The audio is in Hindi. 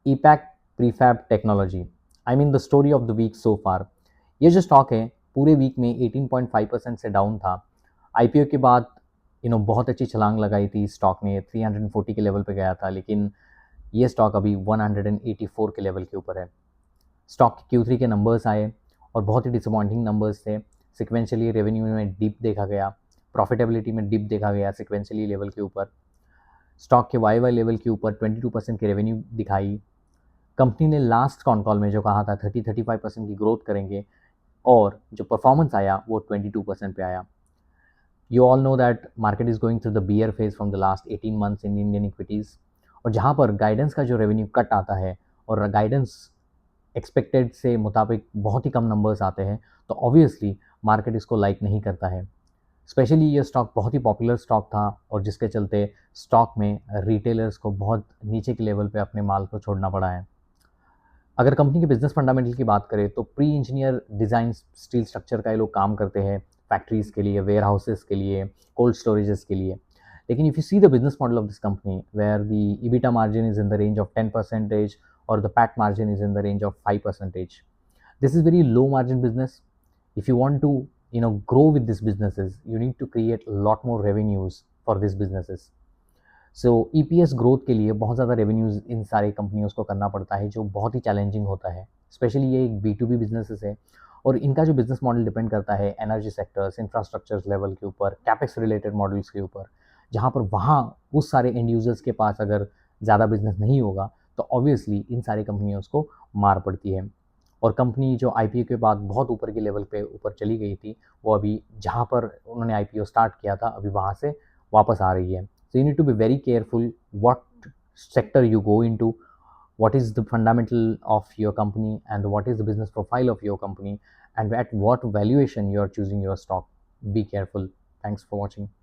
EPACK prefab technology, I mean the story of the week so far. ये जो स्टॉक है पूरे वीक में 18.5% से डाउन था। आईपीओ के बाद बहुत अच्छी छलांग लगाई थी स्टॉक ने, 340 के लेवल पे गया था, लेकिन ये स्टॉक अभी 184 के लेवल के ऊपर है। स्टॉक के Q3 के नंबर्स आए और बहुत ही डिसअपॉइंटिंग नंबर्स थे। सिक्वेंशियली रेवेन्यू में डिप देखा गया, प्रॉफिटेबिलिटी में डिप देखा गया सिक्वेंशियली लेवल के ऊपर। स्टॉक के वाई लेवल के ऊपर 22% की रेवेन्यू दिखाई। कंपनी ने लास्ट कॉल में जो कहा था 30-35% की ग्रोथ करेंगे, और जो परफॉर्मेंस आया वो 22% पे आया। You all know that market is going through the bear phase from the last 18 months in Indian equities, और जहाँ पर गाइडेंस का जो रेवेन्यू कट आता है और गाइडेंस एक्सपेक्टेड से मुताबिक बहुत ही कम नंबर्स आते हैं, तो ऑब्वियसली मार्केट इसको लाइक नहीं करता है। स्पेशली ये स्टॉक बहुत ही पॉपुलर स्टॉक था, और जिसके चलते स्टॉक में रिटेलर्स को बहुत नीचे के लेवल पे अपने माल को छोड़ना पड़ा है। अगर कंपनी के बिजनेस फंडामेंटल की बात करें तो pre engineer design steel structure का ये लोग काम करते हैं, फैक्ट्रीज़ के लिए, वेयर हाउसेस के लिए, कोल्ड स्टोरेजेस के लिए। लेकिन if you see the business model of this company where the EBITDA margin is in the range of 10% और the PAT margin is in the range of 5%, this is very low margin business. If you want to grow with these businesses, you need to create a lot more revenues for these businesses. So EPS growth के लिए बहुत ज़्यादा रेवेन्यूज़ इन सारी कंपनियों को करना पड़ता है, जो बहुत ही चैलेंजिंग होता है। स्पेशली ये एक B2B बिजनेसेस है, और इनका जो बिजनेस मॉडल डिपेंड करता है एनर्जी सेक्टर्स, इंफ्रास्ट्रक्चर्स लेवल के ऊपर, कैपेक्स रिलेटेड मॉडल्स के ऊपर, जहाँ पर वहाँ उस सारे एंड यूजर्स के पास अगर ज़्यादा बिजनेस नहीं होगा तो ऑब्वियसली इन सारी कंपनियों को मार पड़ती है। और कंपनी जो आईपीओ के बाद बहुत ऊपर के लेवल पे ऊपर चली गई थी, वो अभी जहाँ पर उन्होंने आईपीओ स्टार्ट किया था अभी वहाँ से वापस आ रही है। So you need to be very careful what sector you go into, what is the fundamental of your company, and what is the business profile of your company, and at what valuation you are choosing your stock. Be careful. Thanks for watching.